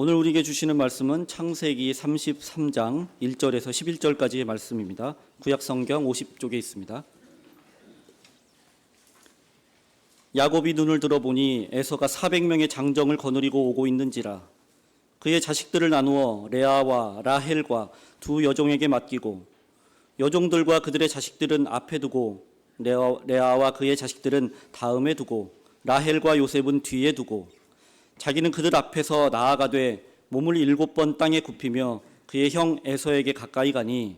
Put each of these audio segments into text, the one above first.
오늘 우리에게 주시는 말씀은 창세기 33장 1절에서 11절까지의 말씀입니다. 구약성경 50쪽에 있습니다. 야곱이 눈을 들어보니 에서가 400명의 장정을 거느리고 오고 있는지라. 그의 자식들을 나누어 레아와 라헬과 두 여종에게 맡기고 여종들과 그들의 자식들은 앞에 두고 레아와 그의 자식들은 다음에 두고 라헬과 요셉은 뒤에 두고 자기는 그들 앞에서 나아가되 몸을 7번 땅에 굽히며 그의 형 에서에게 가까이 가니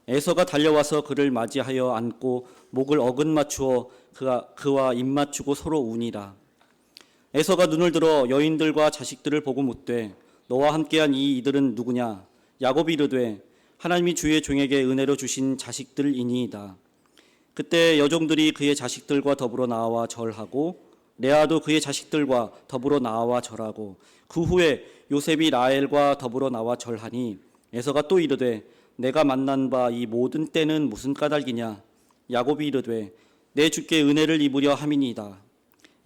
에서가 달려와서 그를 맞이하여 안고 목을 어긋맞추어 그와 입맞추고 서로 우니라. 에서가 눈을 들어 여인들과 자식들을 보고 묻되 너와 함께한 이들은 누구냐? 야곱이 이르되 하나님이 주의 종에게 은혜로 주신 자식들이니이다. 그때 여종들이 그의 자식들과 더불어 나와 절하고 레아도 그의 자식들과 더불어 나와 절하고 그 후에 요셉이 라헬과 더불어 나와 절하니 에서가 또 이르되 내가 만난 바 이 모든 때는 무슨 까닭이냐? 야곱이 이르되 내 주께 은혜를 입으려 함이니이다.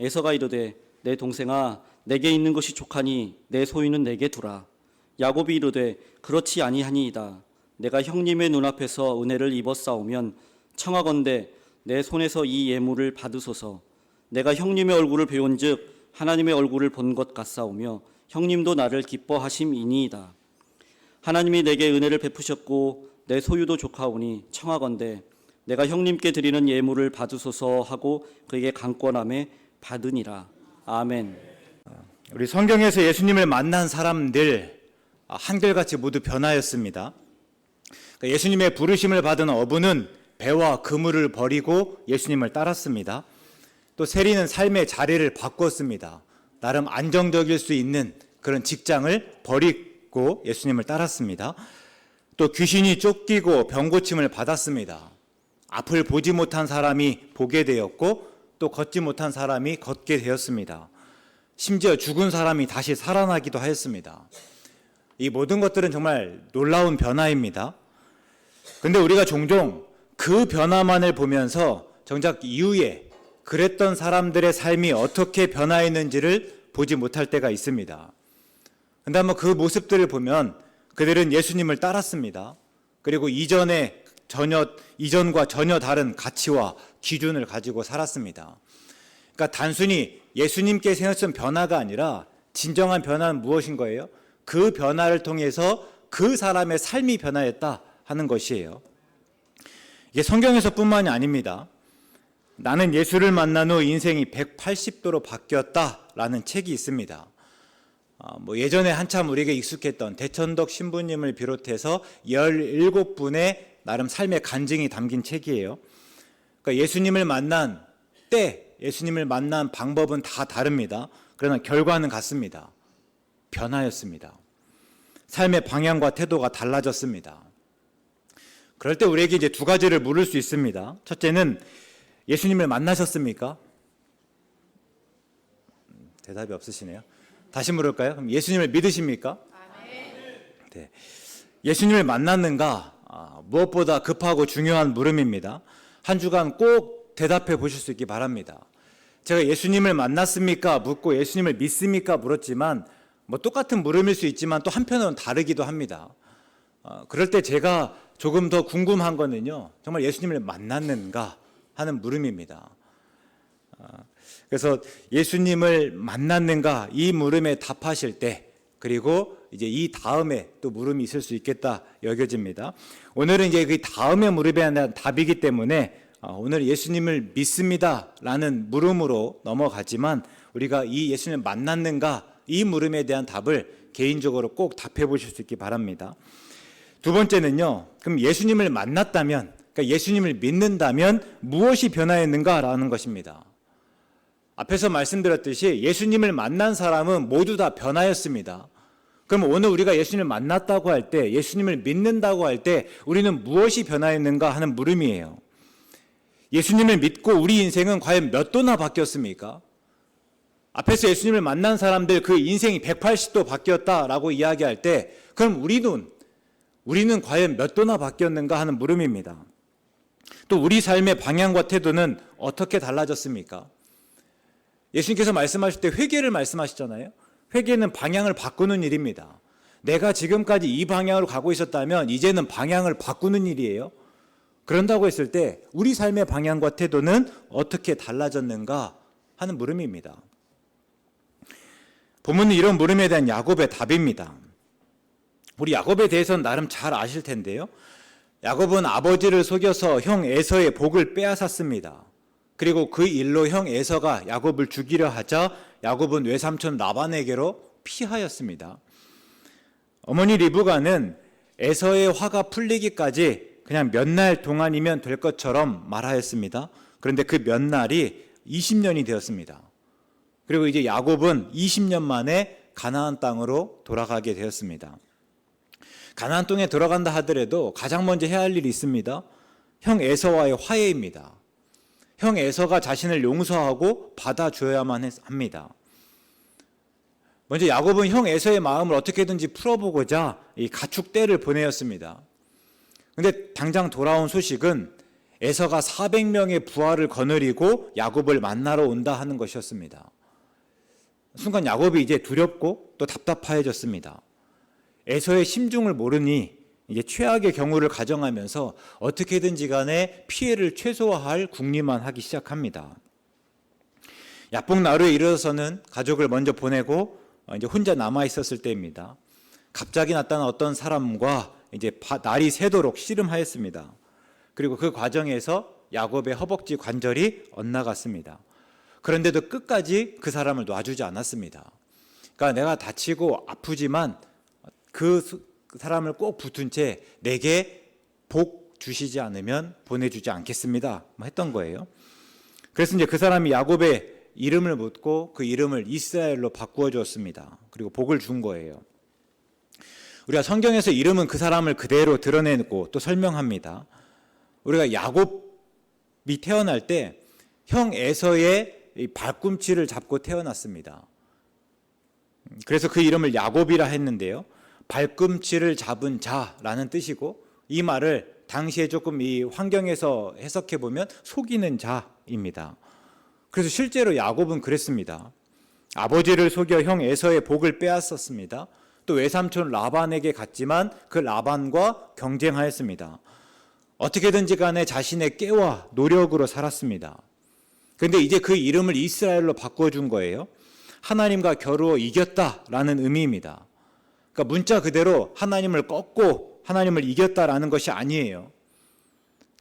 에서가 이르되 내 동생아 내게 있는 것이 족하니 내 소유는 내게 두라. 야곱이 이르되 그렇지 아니하니이다. 내가 형님의 눈앞에서 은혜를 입었사오면 청하건대 내 손에서 이 예물을 받으소서. 내가 형님의 얼굴을 배운즉 하나님의 얼굴을 본 것 같사오며 형님도 나를 기뻐하심이니이다. 하나님이 내게 은혜를 베푸셨고 내 소유도 족하오니 청하건대 내가 형님께 드리는 예물을 받으소서 하고 그에게 강권함에 받으니라. 아멘. 우리 성경에서 예수님을 만난 사람들 한결같이 모두 변하였습니다. 예수님의 부르심을 받은 어부는 배와 그물을 버리고 예수님을 따랐습니다. 또 세리는 삶의 자리를 바꿨습니다. 나름 안정적일 수 있는 그런 직장을 버리고 예수님을 따랐습니다. 또 귀신이 쫓기고 병고침을 받았습니다. 앞을 보지 못한 사람이 보게 되었고 또 걷지 못한 사람이 걷게 되었습니다. 심지어 죽은 사람이 다시 살아나기도 하였습니다. 이 모든 것들은 정말 놀라운 변화입니다. 그런데 우리가 종종 그 변화만을 보면서 정작 이후에 그랬던 사람들의 삶이 어떻게 변화했는지를 보지 못할 때가 있습니다. 그런데 한번 그 모습들을 보면 그들은 예수님을 따랐습니다. 그리고 이전과 전혀 다른 가치와 기준을 가지고 살았습니다. 그러니까 단순히 예수님께 생겼던 변화가 아니라 진정한 변화는 무엇인 거예요? 그 변화를 통해서 그 사람의 삶이 변화했다 하는 것이에요. 이게 성경에서뿐만이 아닙니다. 나는 예수를 만난 후 인생이 180도로 바뀌었다라는 책이 있습니다. 예전에 한참 우리에게 익숙했던 대천덕 신부님을 비롯해서 17분의 나름 삶의 간증이 담긴 책이에요. 그러니까 예수님을 만난 때, 예수님을 만난 방법은 다 다릅니다. 그러나 결과는 같습니다. 변화였습니다. 삶의 방향과 태도가 달라졌습니다. 그럴 때 우리에게 이제 두 가지를 물을 수 있습니다. 첫째는 예수님을 만나셨습니까? 대답이 없으시네요. 다시 물을까요? 그럼 예수님을 믿으십니까? 네. 예수님을 만났는가? 무엇보다 급하고 중요한 물음입니다. 한 주간 꼭 대답해 보실 수 있기 바랍니다. 제가 예수님을 만났습니까? 묻고 예수님을 믿습니까? 물었지만 똑같은 물음일 수 있지만 또 한편으로는 다르기도 합니다. 그럴 때 제가 조금 더 궁금한 거는요, 정말 예수님을 만났는가 하는 물음입니다. 그래서 예수님을 만났는가 이 물음에 답하실 때, 그리고 이제 이 다음에 또 물음이 있을 수 있겠다 여겨집니다. 오늘은 이제 그 다음에 물음에 대한 답이기 때문에 오늘 예수님을 믿습니다라는 물음으로 넘어가지만 우리가 이 예수님을 만났는가 이 물음에 대한 답을 개인적으로 꼭 답해 보실 수 있기 바랍니다. 두 번째는요, 그럼 예수님을 만났다면, 그러니까 예수님을 믿는다면 무엇이 변화했는가라는 것입니다. 앞에서 말씀드렸듯이 예수님을 만난 사람은 모두 다 변화였습니다. 그럼 오늘 우리가 예수님을 만났다고 할 때, 예수님을 믿는다고 할 때 우리는 무엇이 변화했는가 하는 물음이에요. 예수님을 믿고 우리 인생은 과연 몇 도나 바뀌었습니까? 앞에서 예수님을 만난 사람들 그 인생이 180도 바뀌었다라고 이야기할 때 그럼 우리는 과연 몇 도나 바뀌었는가 하는 물음입니다. 또 우리 삶의 방향과 태도는 어떻게 달라졌습니까? 예수님께서 말씀하실 때 회개를 말씀하시잖아요. 회개는 방향을 바꾸는 일입니다. 내가 지금까지 이 방향으로 가고 있었다면 이제는 방향을 바꾸는 일이에요. 그런다고 했을 때 우리 삶의 방향과 태도는 어떻게 달라졌는가 하는 물음입니다. 본문은 이런 물음에 대한 야곱의 답입니다. 우리 야곱에 대해서는 나름 잘 아실 텐데요. 야곱은 아버지를 속여서 형 에서의 복을 빼앗았습니다. 그리고 그 일로 형 에서가 야곱을 죽이려 하자 야곱은 외삼촌 라반에게로 피하였습니다. 어머니 리브가는 에서의 화가 풀리기까지 그냥 몇 날 동안이면 될 것처럼 말하였습니다. 그런데 그 몇 날이 20년이 되었습니다. 그리고 이제 야곱은 20년 만에 가나안 땅으로 돌아가게 되었습니다. 가나안 땅에 들어간다 하더라도 가장 먼저 해야 할 일이 있습니다. 형 에서와의 화해입니다. 형 에서가 자신을 용서하고 받아줘야만 합니다. 먼저 야곱은 형 에서의 마음을 어떻게든지 풀어보고자 이 가축 떼를 보내었습니다. 그런데 당장 돌아온 소식은 에서가 400명의 부하를 거느리고 야곱을 만나러 온다 하는 것이었습니다. 순간 야곱이 이제 두렵고 또 답답해졌습니다. 에서의 심중을 모르니 이제 최악의 경우를 가정하면서 어떻게든지 간에 피해를 최소화할 궁리만 하기 시작합니다. 야복나루에 이르러서는 가족을 먼저 보내고 이제 혼자 남아 있었을 때입니다. 갑자기 나타난 어떤 사람과 이제 날이 새도록 씨름하였습니다. 그리고 그 과정에서 야곱의 허벅지 관절이 엇나갔습니다. 그런데도 끝까지 그 사람을 놔주지 않았습니다. 그러니까 내가 다치고 아프지만 그 사람을 꼭 붙은 채 내게 복 주시지 않으면 보내주지 않겠습니다 했던 거예요. 그래서 이제 그 사람이 야곱의 이름을 묻고 그 이름을 이스라엘로 바꾸어 주었습니다. 그리고 복을 준 거예요. 우리가 성경에서 이름은 그 사람을 그대로 드러내고 또 설명합니다. 우리가 야곱이 태어날 때 형 에서의 발꿈치를 잡고 태어났습니다. 그래서 그 이름을 야곱이라 했는데요. 발꿈치를 잡은 자라는 뜻이고 이 말을 당시에 조금 이 환경에서 해석해 보면 속이는 자입니다. 그래서 실제로 야곱은 그랬습니다. 아버지를 속여 형 에서의 복을 빼앗았습니다. 또 외삼촌 라반에게 갔지만 그 라반과 경쟁하였습니다. 어떻게든지 간에 자신의 깨와 노력으로 살았습니다. 그런데 이제 그 이름을 이스라엘로 바꿔준 거예요. 하나님과 겨루어 이겼다라는 의미입니다. 그러니까 문자 그대로 하나님을 꺾고 하나님을 이겼다라는 것이 아니에요.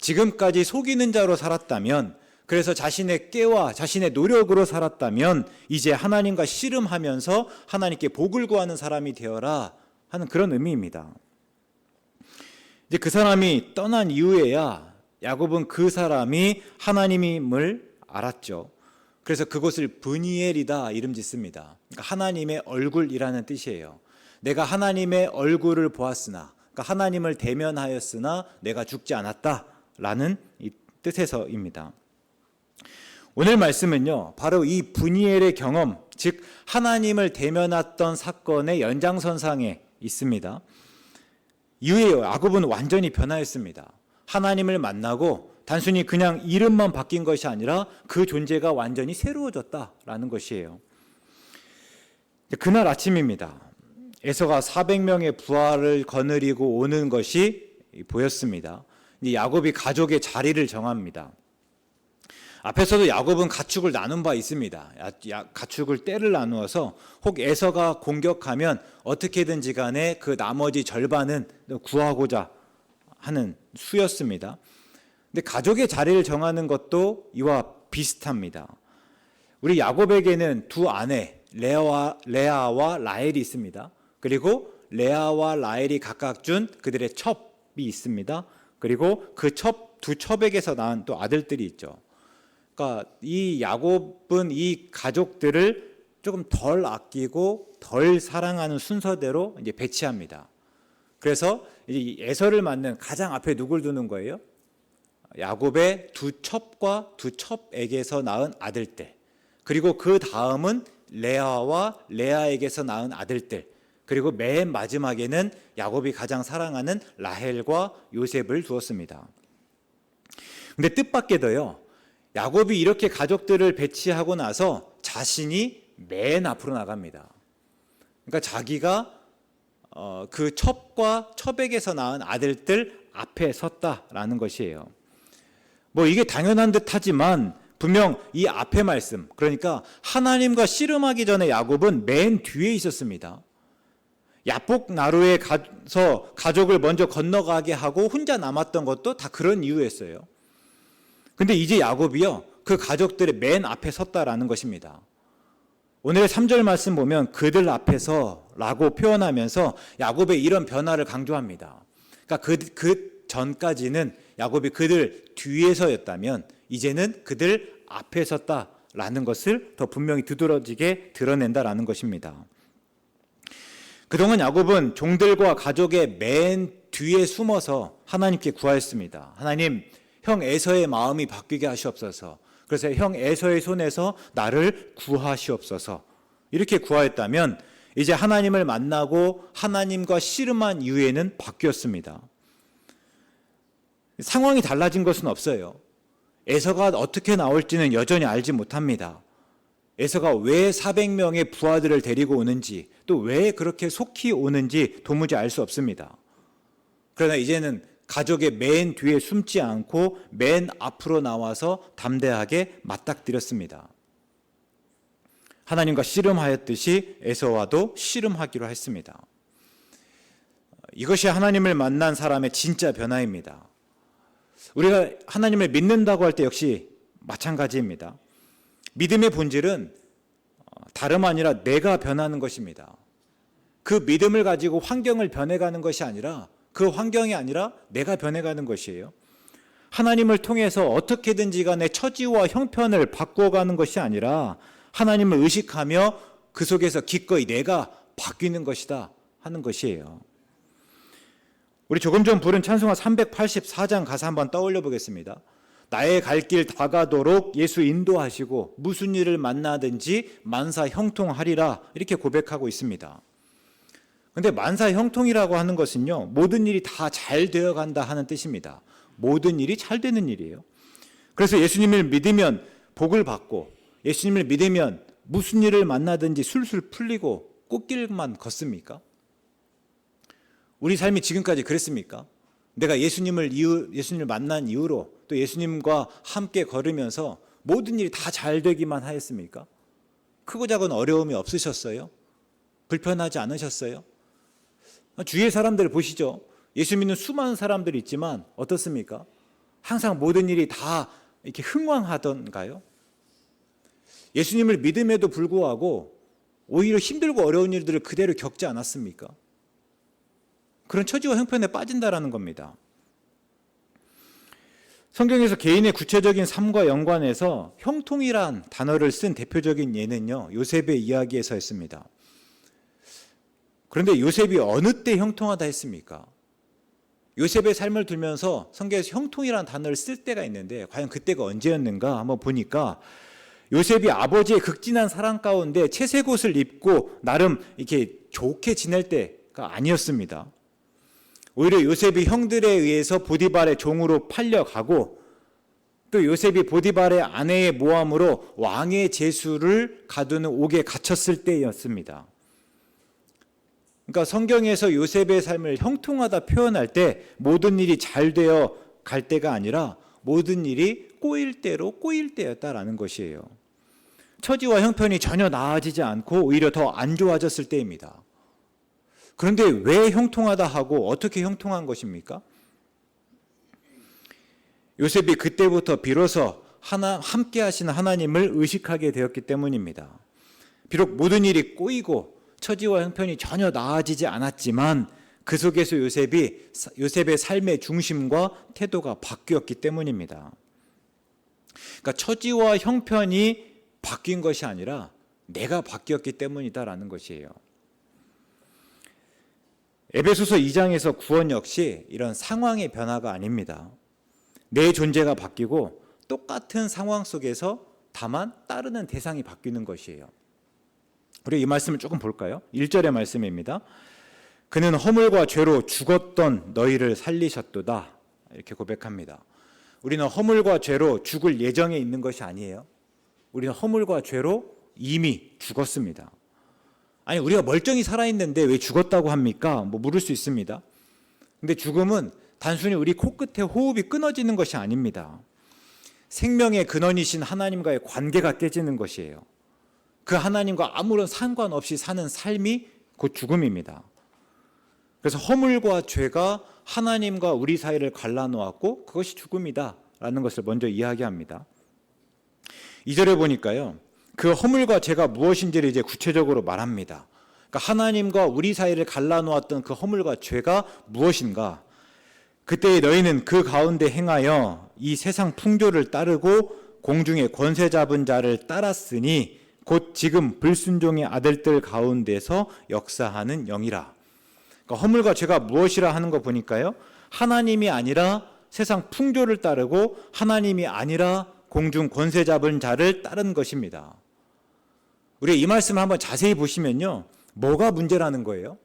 지금까지 속이는 자로 살았다면, 그래서 자신의 깨와 자신의 노력으로 살았다면 이제 하나님과 씨름하면서 하나님께 복을 구하는 사람이 되어라 하는 그런 의미입니다. 이제 그 사람이 떠난 이후에야 야곱은 그 사람이 하나님임을 알았죠. 그래서 그곳을 브니엘이다 이름 짓습니다. 그러니까 하나님의 얼굴이라는 뜻이에요. 내가 하나님의 얼굴을 보았으나, 그러니까 하나님을 대면하였으나 내가 죽지 않았다라는 이 뜻에서입니다. 오늘 말씀은요, 바로 이 브니엘의 경험, 즉 하나님을 대면했던 사건의 연장선상에 있습니다. 이후에 야곱은 완전히 변화했습니다. 하나님을 만나고 단순히 그냥 이름만 바뀐 것이 아니라 그 존재가 완전히 새로워졌다라는 것이에요. 그날 아침입니다. 에서가 400명의 부하를 거느리고 오는 것이 보였습니다. 이제 야곱이 가족의 자리를 정합니다. 앞에서도 야곱은 가축을 나눈 바 있습니다. 가축을 떼를 나누어서 혹 에서가 공격하면 어떻게든지 간에 그 나머지 절반은 구하고자 하는 수였습니다. 근데 가족의 자리를 정하는 것도 이와 비슷합니다. 우리 야곱에게는 두 아내 레아와 라헬이 있습니다. 그리고 레아와 라헬이 각각 준 그들의 첩이 있습니다. 그리고 그 두 첩에게서 낳은 또 아들들이 있죠. 그러니까 이 야곱은 이 가족들을 조금 덜 아끼고 덜 사랑하는 순서대로 이제 배치합니다. 그래서 이제 에서를 맞는 가장 앞에 누굴 두는 거예요? 야곱의 두 첩과 두 첩에게서 낳은 아들들, 그리고 그 다음은 레아와 레아에게서 낳은 아들들, 그리고 맨 마지막에는 야곱이 가장 사랑하는 라헬과 요셉을 두었습니다. 근데 뜻밖에도요, 야곱이 이렇게 가족들을 배치하고 나서 자신이 맨 앞으로 나갑니다. 그러니까 자기가 그 첩에게서 낳은 아들들 앞에 섰다라는 것이에요. 뭐 이게 당연한 듯하지만 분명 이 앞에 말씀, 그러니까 하나님과 씨름하기 전에 야곱은 맨 뒤에 있었습니다. 야복 나루에 가서 가족을 먼저 건너가게 하고 혼자 남았던 것도 다 그런 이유였어요. 근데 이제 야곱이요, 그 가족들의 맨 앞에 섰다라는 것입니다. 오늘의 3절 말씀 보면 그들 앞에서 라고 표현하면서 야곱의 이런 변화를 강조합니다. 그러니까 그 전까지는 야곱이 그들 뒤에서였다면 이제는 그들 앞에 섰다라는 것을 더 분명히 두드러지게 드러낸다라는 것입니다. 그동안 야곱은 종들과 가족의 맨 뒤에 숨어서 하나님께 구하였습니다. 하나님, 형 에서의 마음이 바뀌게 하시옵소서. 그래서 형 에서의 손에서 나를 구하시옵소서. 이렇게 구하였다면 이제 하나님을 만나고 하나님과 씨름한 이후에는 바뀌었습니다. 상황이 달라진 것은 없어요. 에서가 어떻게 나올지는 여전히 알지 못합니다. 에서가 왜 400명의 부하들을 데리고 오는지, 또 왜 그렇게 속히 오는지 도무지 알 수 없습니다. 그러나 이제는 가족의 맨 뒤에 숨지 않고 맨 앞으로 나와서 담대하게 맞닥뜨렸습니다. 하나님과 씨름하였듯이 에서와도 씨름하기로 했습니다. 이것이 하나님을 만난 사람의 진짜 변화입니다. 우리가 하나님을 믿는다고 할 때 역시 마찬가지입니다. 믿음의 본질은 다름 아니라 내가 변하는 것입니다. 그 믿음을 가지고 환경을 변해가는 것이 아니라, 그 환경이 아니라 내가 변해가는 것이에요. 하나님을 통해서 어떻게든지 간에 처지와 형편을 바꾸어가는 것이 아니라 하나님을 의식하며 그 속에서 기꺼이 내가 바뀌는 것이다 하는 것이에요. 우리 조금 전 부른 찬송가 384장 가사 한번 떠올려 보겠습니다. 나의 갈 길 다가도록 예수 인도하시고 무슨 일을 만나든지 만사 형통하리라, 이렇게 고백하고 있습니다. 그런데 만사 형통이라고 하는 것은요, 모든 일이 다 잘 되어간다 하는 뜻입니다. 모든 일이 잘 되는 일이에요. 그래서 예수님을 믿으면 복을 받고, 예수님을 믿으면 무슨 일을 만나든지 술술 풀리고 꽃길만 걷습니까? 우리 삶이 지금까지 그랬습니까? 내가 예수님을 만난 이후로 또 예수님과 함께 걸으면서 모든 일이 다 잘 되기만 하였습니까? 크고 작은 어려움이 없으셨어요? 불편하지 않으셨어요? 주위의 사람들 보시죠. 예수 믿는 수많은 사람들이 있지만 어떻습니까? 항상 모든 일이 다 이렇게 흥왕하던가요? 예수님을 믿음에도 불구하고 오히려 힘들고 어려운 일들을 그대로 겪지 않았습니까? 그런 처지와 형편에 빠진다라는 겁니다. 성경에서 개인의 구체적인 삶과 연관해서 형통이란 단어를 쓴 대표적인 예는요, 요셉의 이야기에서였습니다. 그런데 요셉이 어느 때 형통하다 했습니까? 요셉의 삶을 들면서 성경에서 형통이라는 단어를 쓸 때가 있는데 과연 그때가 언제였는가 한번 보니까, 요셉이 아버지의 극진한 사랑 가운데 채색 옷을 입고 나름 이렇게 좋게 지낼 때가 아니었습니다. 오히려 요셉이 형들에 의해서 보디발의 종으로 팔려가고, 또 요셉이 보디발의 아내의 모함으로 왕의 제수를 가두는 옥에 갇혔을 때였습니다. 그러니까 성경에서 요셉의 삶을 형통하다 표현할 때 모든 일이 잘 되어 갈 때가 아니라 모든 일이 꼬일 대로 꼬일 때였다라는 것이에요. 처지와 형편이 전혀 나아지지 않고 오히려 더 안 좋아졌을 때입니다. 그런데 왜 형통하다 하고 어떻게 형통한 것입니까? 요셉이 그때부터 비로소 함께 하시는 하나님을 의식하게 되었기 때문입니다. 비록 모든 일이 꼬이고 처지와 형편이 전혀 나아지지 않았지만 그 속에서 요셉의 삶의 중심과 태도가 바뀌었기 때문입니다. 그러니까 처지와 형편이 바뀐 것이 아니라 내가 바뀌었기 때문이다라는 것이에요. 에베소서 2장에서 구원 역시 이런 상황의 변화가 아닙니다. 내 존재가 바뀌고 똑같은 상황 속에서 다만 따르는 대상이 바뀌는 것이에요. 우리 이 말씀을 조금 볼까요? 1절의 말씀입니다. 그는 허물과 죄로 죽었던 너희를 살리셨도다, 이렇게 고백합니다. 우리는 허물과 죄로 죽을 예정에 있는 것이 아니에요. 우리는 허물과 죄로 이미 죽었습니다. 아니 우리가 멀쩡히 살아있는데 왜 죽었다고 합니까? 뭐 물을 수 있습니다. 근데 죽음은 단순히 우리 코끝에 호흡이 끊어지는 것이 아닙니다. 생명의 근원이신 하나님과의 관계가 깨지는 것이에요. 그 하나님과 아무런 상관없이 사는 삶이 곧 죽음입니다. 그래서 허물과 죄가 하나님과 우리 사이를 갈라놓았고 그것이 죽음이다라는 것을 먼저 이야기합니다. 2절에 보니까요, 그 허물과 죄가 무엇인지를 이제 구체적으로 말합니다. 그러니까 하나님과 우리 사이를 갈라놓았던 그 허물과 죄가 무엇인가? 그때 너희는 그 가운데 행하여 이 세상 풍조를 따르고 공중의 권세 잡은 자를 따랐으니 곧 지금 불순종의 아들들 가운데서 역사하는 영이라. 그러니까 허물과 죄가 무엇이라 하는 거 보니까요, 하나님이 아니라 세상 풍조를 따르고 하나님이 아니라 공중 권세 잡은 자를 따른 것입니다. 우리 이 말씀을 한번 자세히 보시면요, 뭐가 문제라는 거예요?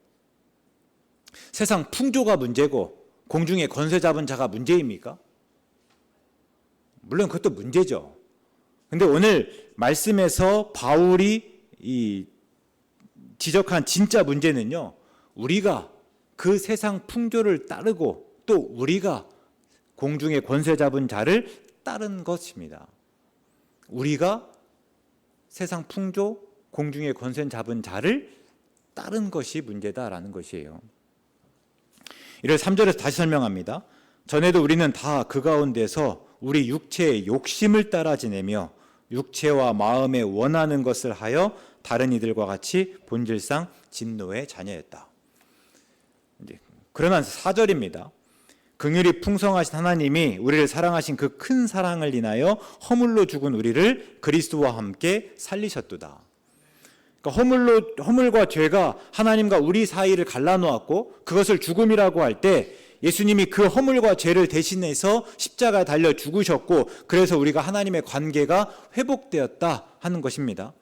세상 풍조가 문제고 공중에 권세 잡은 자가 문제입니까? 물론 그것도 문제죠. 근데 오늘 말씀에서 바울이 지적한 진짜 문제는요, 우리가 그 세상 풍조를 따르고 또 우리가 공중에 권세 잡은 자를 따른 것입니다. 우리가 세상 풍조, 공중에 권세 잡은 자를 따른 것이 문제다라는 것이에요. 이를 3절에서 다시 설명합니다. 전에도 우리는 다 그 가운데서 우리 육체의 욕심을 따라 지내며 육체와 마음에 원하는 것을 하여 다른 이들과 같이 본질상 진노의 자녀였다. 그러면서 4절입니다. 긍휼이 풍성하신 하나님이 우리를 사랑하신 그 큰 사랑을 인하여 허물로 죽은 우리를 그리스도와 함께 살리셨도다. 그러니까 허물과 죄가 하나님과 우리 사이를 갈라놓았고 그것을 죽음이라고 할 때 예수님이 그 허물과 죄를 대신해서 십자가에 달려 죽으셨고 그래서 우리가 하나님의 관계가 회복되었다 하는 것입니다.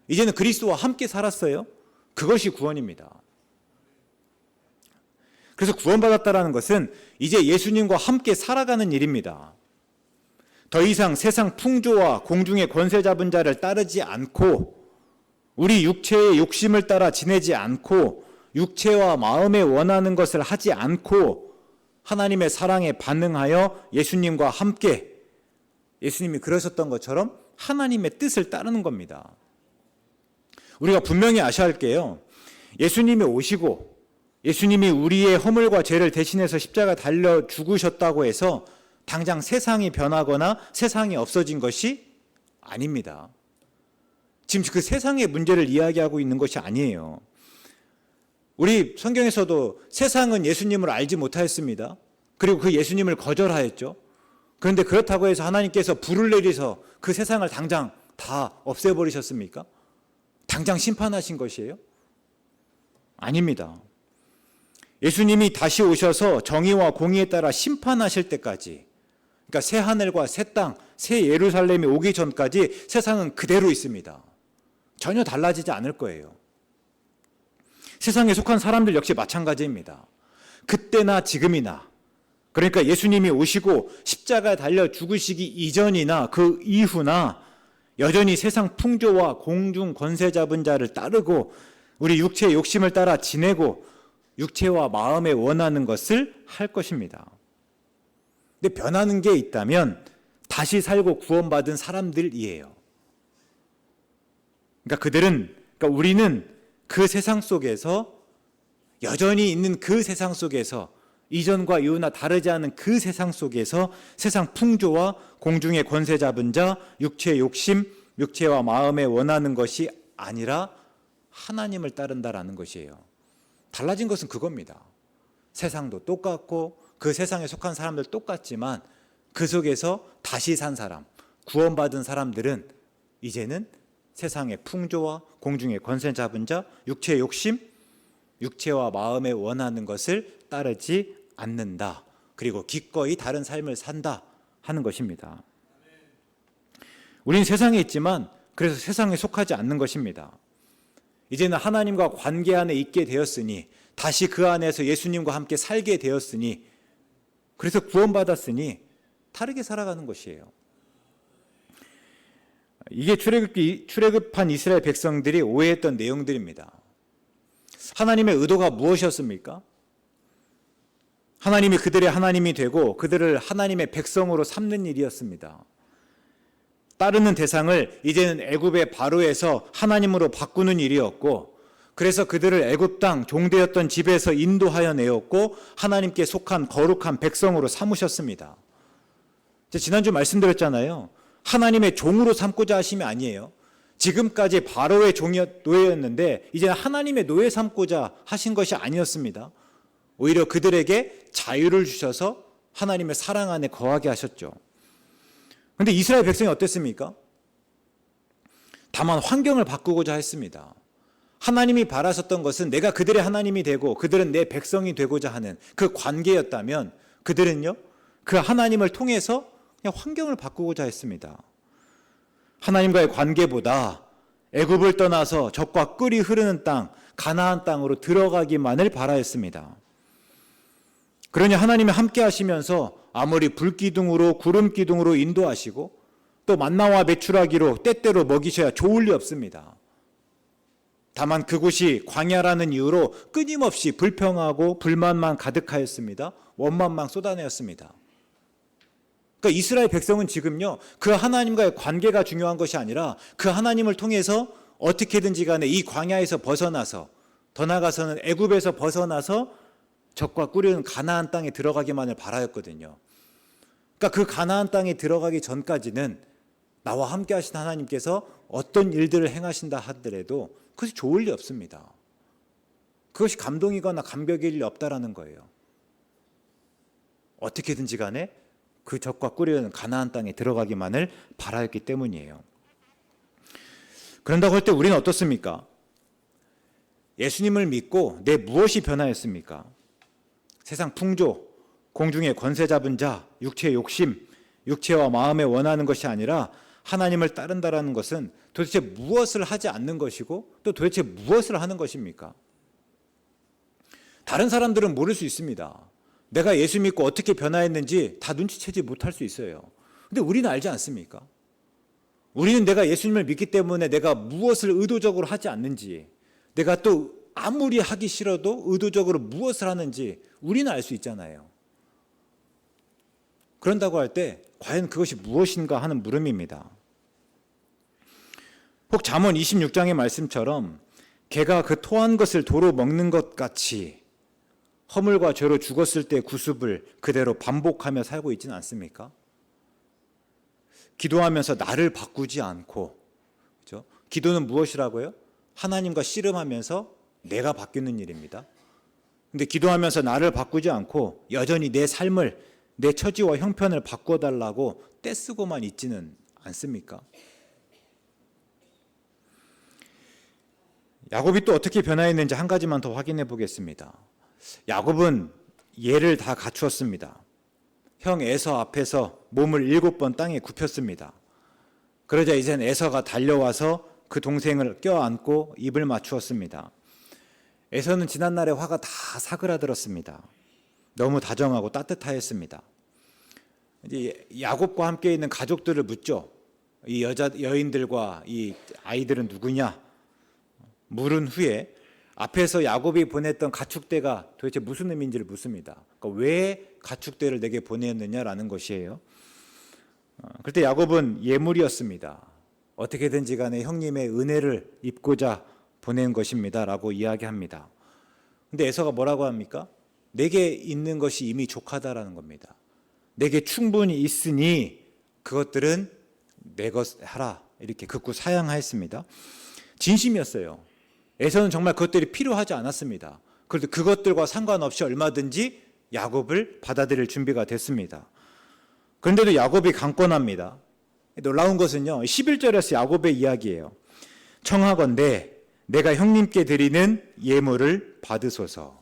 이제는 그리스도와 함께 살았어요. 그것이 구원입니다. 그래서 구원받았다라는 것은 이제 예수님과 함께 살아가는 일입니다. 더 이상 세상 풍조와 공중의 권세 잡은 자를 따르지 않고 우리 육체의 욕심을 따라 지내지 않고 육체와 마음에 원하는 것을 하지 않고 하나님의 사랑에 반응하여 예수님과 함께 예수님이 그러셨던 것처럼 하나님의 뜻을 따르는 겁니다. 우리가 분명히 아셔야 할게요. 예수님이 오시고 예수님이 우리의 허물과 죄를 대신해서 십자가에 달려 죽으셨다고 해서 당장 세상이 변하거나 세상이 없어진 것이 아닙니다. 지금 그 세상의 문제를 이야기하고 있는 것이 아니에요. 우리 성경에서도 세상은 예수님을 알지 못하였습니다. 그리고 그 예수님을 거절하였죠. 그런데 그렇다고 해서 하나님께서 불을 내리서 그 세상을 당장 다 없애버리셨습니까? 당장 심판하신 것이에요? 아닙니다. 예수님이 다시 오셔서 정의와 공의에 따라 심판하실 때까지, 그러니까 새 하늘과 새 땅, 새 예루살렘이 오기 전까지 세상은 그대로 있습니다. 전혀 달라지지 않을 거예요. 세상에 속한 사람들 역시 마찬가지입니다. 그때나 지금이나, 그러니까 예수님이 오시고 십자가에 달려 죽으시기 이전이나 그 이후나 여전히 세상 풍조와 공중 권세 잡은 자를 따르고 우리 육체의 욕심을 따라 지내고 육체와 마음에 원하는 것을 할 것입니다. 근데 변하는 게 있다면 다시 살고 구원받은 사람들이에요. 그러니까 우리는 그 세상 속에서 여전히 있는 그 세상 속에서 이전과 이후나 다르지 않은 그 세상 속에서 세상 풍조와 공중의 권세 잡은 자, 육체의 욕심, 육체와 마음에 원하는 것이 아니라 하나님을 따른다라는 것이에요. 달라진 것은 그겁니다. 세상도 똑같고 그 세상에 속한 사람들 똑같지만 그 속에서 다시 산 사람, 구원받은 사람들은 이제는 세상의 풍조와 공중의 권세 잡은 자, 육체의 욕심, 육체와 마음에 원하는 것을 따르지 않는다. 그리고 기꺼이 다른 삶을 산다 하는 것입니다. 우리는 세상에 있지만 그래서 세상에 속하지 않는 것입니다. 이제는 하나님과 관계 안에 있게 되었으니 다시 그 안에서 예수님과 함께 살게 되었으니 그래서 구원받았으니 다르게 살아가는 것이에요. 이게 출애굽한 이스라엘 백성들이 오해했던 내용들입니다. 하나님의 의도가 무엇이었습니까? 하나님이 그들의 하나님이 되고 그들을 하나님의 백성으로 삼는 일이었습니다. 따르는 대상을 이제는 애굽의 바로에서 하나님으로 바꾸는 일이었고, 그래서 그들을 애굽 땅 종되었던 집에서 인도하여 내었고 하나님께 속한 거룩한 백성으로 삼으셨습니다. 지난주 말씀드렸잖아요. 하나님의 종으로 삼고자 하심이 아니에요. 지금까지 바로의 노예였는데 이제는 하나님의 노예 삼고자 하신 것이 아니었습니다. 오히려 그들에게 자유를 주셔서 하나님의 사랑 안에 거하게 하셨죠. 그런데 이스라엘 백성이 어땠습니까? 다만 환경을 바꾸고자 했습니다. 하나님이 바라셨던 것은 내가 그들의 하나님이 되고 그들은 내 백성이 되고자 하는 그 관계였다면, 그들은요 그 하나님을 통해서 그냥 환경을 바꾸고자 했습니다. 하나님과의 관계보다 애굽을 떠나서 적과 꿀이 흐르는 땅 가나안 땅으로 들어가기만을 바라였습니다. 그러니 하나님이 함께 하시면서 아무리 불기둥으로 구름기둥으로 인도하시고 또 만나와 메추라기로 때때로 먹이셔야 좋을 리 없습니다. 다만 그곳이 광야라는 이유로 끊임없이 불평하고 불만만 가득하였습니다. 원망만 쏟아내었습니다. 그러니까 이스라엘 백성은 지금요 그 하나님과의 관계가 중요한 것이 아니라 그 하나님을 통해서 어떻게든지 간에 이 광야에서 벗어나서, 더 나아가서는 애굽에서 벗어나서 적과 꿀은 가나안 땅에 들어가기만을 바라였거든요. 그러니까 그 가나안 땅에 들어가기 전까지는 나와 함께 하신 하나님께서 어떤 일들을 행하신다 하더라도 그것이 좋을 리 없습니다. 그것이 감동이거나 감격일 리 없다라는 거예요. 어떻게든지 간에 그 적과 꿀은 가나안 땅에 들어가기만을 바라였기 때문이에요. 그런다고 할 때 우리는 어떻습니까? 예수님을 믿고 내 무엇이 변하였습니까? 세상 풍조, 공중의 권세 잡은 자, 육체의 욕심, 육체와 마음에 원하는 것이 아니라 하나님을 따른다라는 것은 도대체 무엇을 하지 않는 것이고 또 도대체 무엇을 하는 것입니까? 다른 사람들은 모를 수 있습니다. 내가 예수 믿고 어떻게 변화했는지 다 눈치채지 못할 수 있어요. 근데 우리는 알지 않습니까? 우리는 내가 예수님을 믿기 때문에 내가 무엇을 의도적으로 하지 않는지, 내가 또 아무리 하기 싫어도 의도적으로 무엇을 하는지 우리는 알 수 있잖아요. 그런다고 할 때 과연 그것이 무엇인가 하는 물음입니다. 혹 잠언 26장의 말씀처럼 개가 그 토한 것을 도로 먹는 것 같이 허물과 죄로 죽었을 때 구습을 그대로 반복하며 살고 있지는 않습니까? 기도하면서 나를 바꾸지 않고, 그렇죠? 기도는 무엇이라고요? 하나님과 씨름하면서 내가 바뀌는 일입니다. 근데 기도하면서 나를 바꾸지 않고 여전히 내 삶을, 내 처지와 형편을 바꿔달라고 떼쓰고만 있지는 않습니까? 야곱이 또 어떻게 변화했는지 한 가지만 더 확인해 보겠습니다. 야곱은 예를 다 갖추었습니다. 형 에서 앞에서 몸을 7번 땅에 굽혔습니다. 그러자 이젠 에서가 달려와서 그 동생을 껴안고 입을 맞추었습니다. 에서는 지난날의 화가 다 사그라들었습니다. 너무 다정하고 따뜻하였습니다. 이제 야곱과 함께 있는 가족들을 묻죠. 이 여인들과 이 아이들은 누구냐? 물은 후에 앞에서 야곱이 보냈던 가축대가 도대체 무슨 의미인지를 묻습니다. 그러니까 왜 가축대를 내게 보냈느냐라는 것이에요. 그때 야곱은 예물이었습니다. 어떻게든지 간에 형님의 은혜를 입고자 보낸 것입니다 라고 이야기합니다. 근데 에서가 뭐라고 합니까? 내게 있는 것이 이미 족하다라는 겁니다. 내게 충분히 있으니 그것들은 내 것 하라, 이렇게 극구 사양하였습니다. 진심이었어요. 에서는 정말 그것들이 필요하지 않았습니다. 그런데 그것들과 상관없이 얼마든지 야곱을 받아들일 준비가 됐습니다. 그런데도 야곱이 강권합니다. 놀라운 것은요, 11절에서 야곱의 이야기예요. 청하건대 내가 형님께 드리는 예물을 받으소서.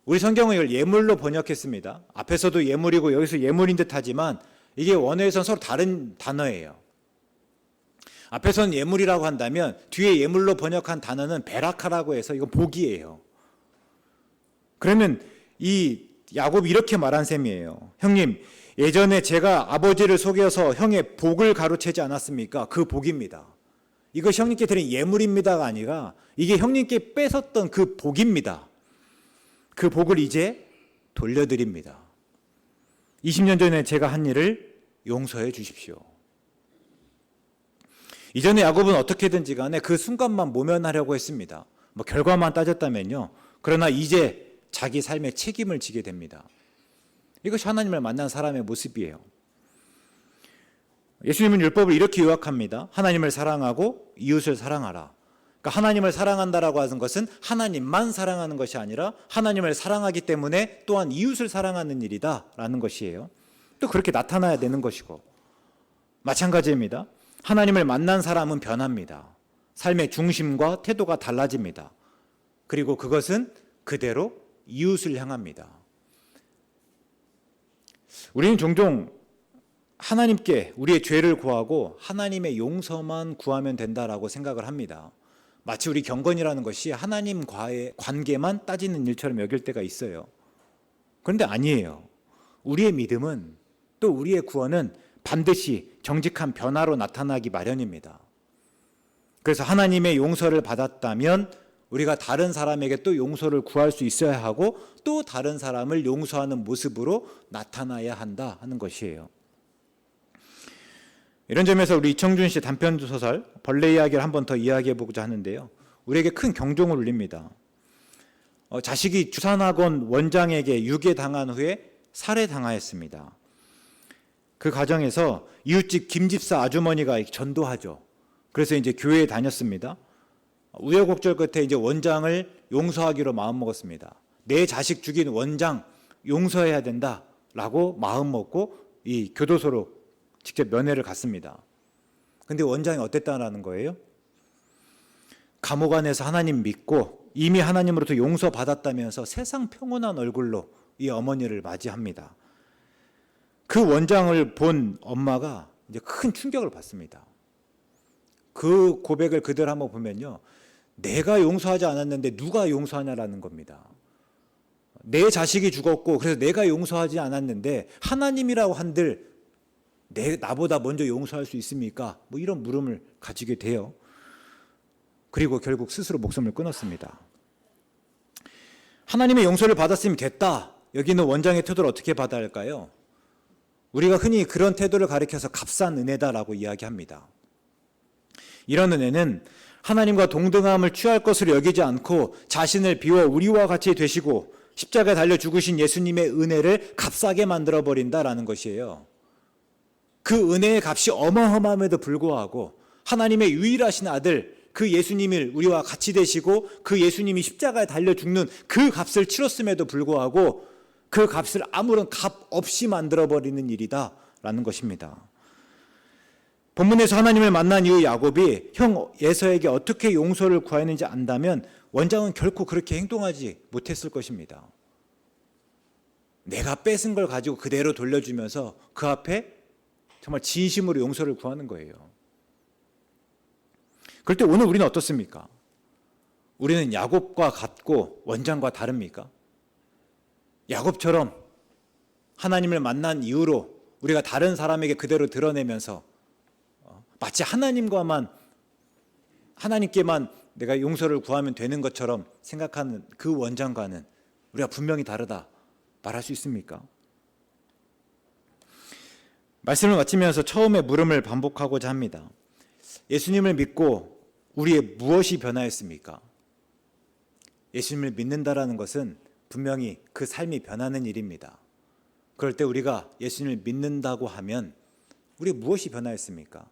우리 성경은 이걸 예물로 번역했습니다. 앞에서도 예물이고 여기서 예물인 듯하지만 이게 원어에서는 서로 다른 단어예요. 앞에서는 예물이라고 한다면 뒤에 예물로 번역한 단어는 베라카라고 해서 이건 복이에요. 그러면 이 야곱이 이렇게 말한 셈이에요. 형님, 예전에 제가 아버지를 속여서 형의 복을 가로채지 않았습니까? 그 복입니다. 이것이 형님께 드린 예물입니다가 아니라 이게 형님께 뺏었던 그 복입니다. 그 복을 이제 돌려드립니다. 20년 전에 제가 한 일을 용서해 주십시오. 이전에 야곱은 어떻게든지 간에 그 순간만 모면하려고 했습니다. 뭐 결과만 따졌다면요. 그러나 이제 자기 삶의 책임을 지게 됩니다. 이것이 하나님을 만난 사람의 모습이에요. 예수님은 율법을 이렇게 요약합니다. 하나님을 사랑하고 이웃을 사랑하라. 그러니까 하나님을 사랑한다라고 하는 것은 하나님만 사랑하는 것이 아니라 하나님을 사랑하기 때문에 또한 이웃을 사랑하는 일이다라는 것이에요. 또 그렇게 나타나야 되는 것이고, 마찬가지입니다. 하나님을 만난 사람은 변합니다. 삶의 중심과 태도가 달라집니다. 그리고 그것은 그대로 이웃을 향합니다. 우리는 종종 하나님께 우리의 죄를 구하고 하나님의 용서만 구하면 된다라고 생각을 합니다. 마치 우리 경건이라는 것이 하나님과의 관계만 따지는 일처럼 여길 때가 있어요. 그런데 아니에요. 우리의 믿음은, 또 우리의 구원은 반드시 정직한 변화로 나타나기 마련입니다. 그래서 하나님의 용서를 받았다면 우리가 다른 사람에게 또 용서를 구할 수 있어야 하고, 또 다른 사람을 용서하는 모습으로 나타나야 한다 하는 것이에요. 이런 점에서 우리 이청준 씨 단편 소설 벌레 이야기를 한 번 더 이야기해 보고자 하는데요. 우리에게 큰 경종을 울립니다. 자식이 주산학원 원장에게 유괴당한 후에 살해당하였습니다. 그 과정에서 이웃집 김집사 아주머니가 전도하죠. 그래서 이제 교회에 다녔습니다. 우여곡절 끝에 이제 원장을 용서하기로 마음먹었습니다. 내 자식 죽인 원장 용서해야 된다라고 마음먹고 이 교도소로 직접 면회를 갔습니다. 근데 원장이 어땠다라는 거예요? 감옥 안에서 하나님 믿고 이미 하나님으로부터 용서받았다면서 세상 평온한 얼굴로 이 어머니를 맞이합니다. 그 원장을 본 엄마가 이제 큰 충격을 받습니다. 그 고백을 그대로 한번 보면요, 내가 용서하지 않았는데 누가 용서하냐라는 겁니다. 내 자식이 죽었고 그래서 내가 용서하지 않았는데 하나님이라고 한들 나보다 먼저 용서할 수 있습니까? 뭐 이런 물음을 가지게 돼요. 그리고 결국 스스로 목숨을 끊었습니다. 하나님의 용서를 받았으면 됐다. 여기는 원장의 태도를 어떻게 받아야 할까요? 우리가 흔히 그런 태도를 가리켜서 값싼 은혜다라고 이야기합니다. 이런 은혜는 하나님과 동등함을 취할 것으로 여기지 않고 자신을 비워 우리와 같이 되시고 십자가에 달려 죽으신 예수님의 은혜를 값싸게 만들어버린다라는 것이에요. 그 은혜의 값이 어마어마함에도 불구하고 하나님의 유일하신 아들 그 예수님을 우리와 같이 되시고 그 예수님이 십자가에 달려 죽는 그 값을 치렀음에도 불구하고 그 값을 아무런 값 없이 만들어버리는 일이다라는 것입니다. 본문에서 하나님을 만난 이후 야곱이 형 에서에게 어떻게 용서를 구했는지 안다면 원장은 결코 그렇게 행동하지 못했을 것입니다. 내가 뺏은 걸 가지고 그대로 돌려주면서 그 앞에 정말 진심으로 용서를 구하는 거예요. 그럴 때 오늘 우리는 어떻습니까? 우리는 야곱과 같고 원장과 다릅니까? 야곱처럼 하나님을 만난 이후로 우리가 다른 사람에게 그대로 드러내면서 마치 하나님께만 내가 용서를 구하면 되는 것처럼 생각하는 그 원장과는 우리가 분명히 다르다 말할 수 있습니까? 말씀을 마치면서 처음에 물음을 반복하고자 합니다. 예수님을 믿고 우리의 무엇이 변화했습니까? 예수님을 믿는다라는 것은 분명히 그 삶이 변하는 일입니다. 그럴 때 우리가 예수님을 믿는다고 하면 우리 무엇이 변화했습니까?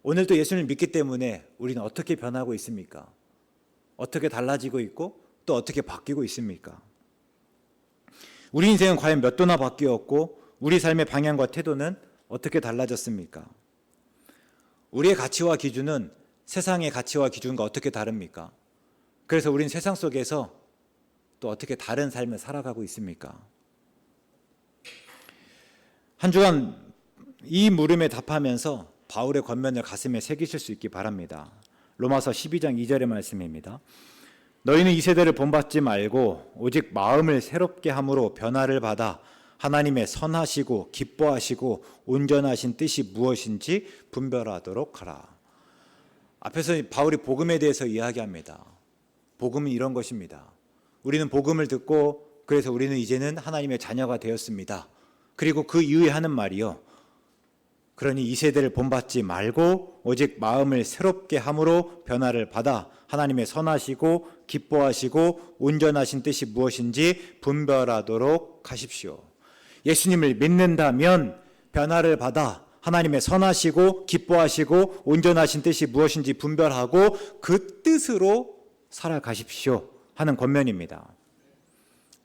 오늘도 예수님을 믿기 때문에 우리는 어떻게 변하고 있습니까? 어떻게 달라지고 있고 또 어떻게 바뀌고 있습니까? 우리 인생은 과연 몇 도나 바뀌었고 우리 삶의 방향과 태도는 어떻게 달라졌습니까? 우리의 가치와 기준은 세상의 가치와 기준과 어떻게 다릅니까? 그래서 우리는 세상 속에서 또 어떻게 다른 삶을 살아가고 있습니까? 한 주간 이 물음에 답하면서 바울의 권면을 가슴에 새기실 수 있기 바랍니다. 로마서 12장 2절의 말씀입니다. 너희는 이 세대를 본받지 말고 오직 마음을 새롭게 함으로 변화를 받아 하나님의 선하시고 기뻐하시고 온전하신 뜻이 무엇인지 분별하도록 하라. 앞에서 바울이 복음에 대해서 이야기합니다. 복음은 이런 것입니다. 우리는 복음을 듣고 그래서 우리는 이제는 하나님의 자녀가 되었습니다. 그리고 그 이후에 하는 말이요. 그러니 이 세대를 본받지 말고 오직 마음을 새롭게 함으로 변화를 받아 하나님의 선하시고 기뻐하시고 온전하신 뜻이 무엇인지 분별하도록 하십시오. 예수님을 믿는다면 변화를 받아 하나님의 선하시고 기뻐하시고 온전하신 뜻이 무엇인지 분별하고 그 뜻으로 살아가십시오 하는 권면입니다.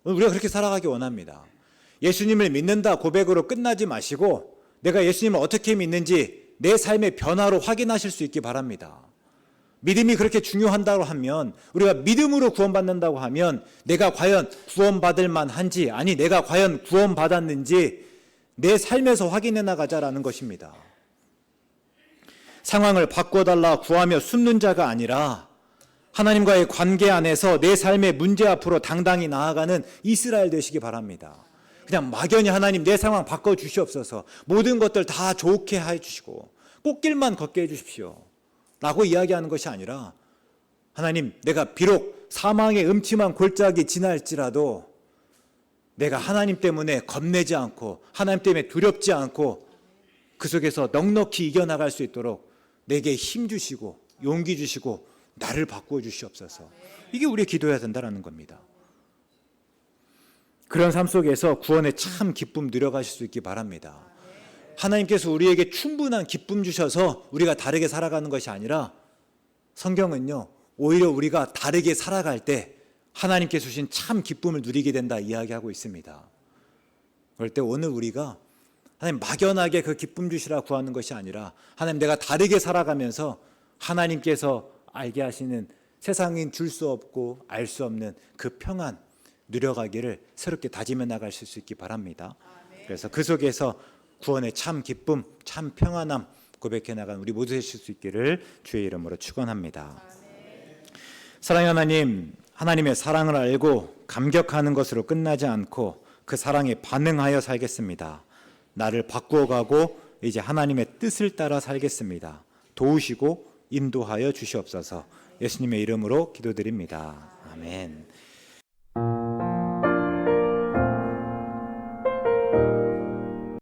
우리가 그렇게 살아가기 원합니다. 예수님을 믿는다 고백으로 끝나지 마시고 내가 예수님을 어떻게 믿는지 내 삶의 변화로 확인하실 수 있기 바랍니다. 믿음이 그렇게 중요한다고 하면, 우리가 믿음으로 구원받는다고 하면 내가 과연 구원받을 만한지, 아니 내가 과연 구원받았는지 내 삶에서 확인해 나가자라는 것입니다. 상황을 바꿔달라 구하며 숨는 자가 아니라 하나님과의 관계 안에서 내 삶의 문제 앞으로 당당히 나아가는 이스라엘 되시기 바랍니다. 그냥 막연히 하나님 내 상황 바꿔주시옵소서, 모든 것들 다 좋게 해주시고 꽃길만 걷게 해주십시오 라고 이야기하는 것이 아니라, 하나님 내가 비록 사망의 음침한 골짜기 지날지라도 내가 하나님 때문에 겁내지 않고 하나님 때문에 두렵지 않고 그 속에서 넉넉히 이겨나갈 수 있도록 내게 힘 주시고 용기 주시고 나를 바꾸어 주시옵소서. 이게 우리의 기도해야 된다는 겁니다. 그런 삶 속에서 구원의 참 기쁨 누려가실 수 있기 바랍니다. 하나님께서 우리에게 충분한 기쁨 주셔서 우리가 다르게 살아가는 것이 아니라, 성경은요 오히려 우리가 다르게 살아갈 때 하나님께서 주신 참 기쁨을 누리게 된다 이야기하고 있습니다. 그럴 때 오늘 우리가 하나님 막연하게 그 기쁨 주시라 구하는 것이 아니라, 하나님 내가 다르게 살아가면서 하나님께서 알게 하시는 세상인 줄 수 없고 알 수 없는 그 평안 누려가기를 새롭게 다짐해 나가실 수 있기 바랍니다. 그래서 그 속에서 구원의 참 기쁨, 참 평안함 고백해 나간 우리 모두 되실 수 있기를 주의 이름으로 축원합니다. 사랑의 하나님, 하나님의 사랑을 알고 감격하는 것으로 끝나지 않고 그 사랑에 반응하여 살겠습니다. 나를 바꾸어가고 이제 하나님의 뜻을 따라 살겠습니다. 도우시고 인도하여 주시옵소서. 예수님의 이름으로 기도드립니다. 아멘.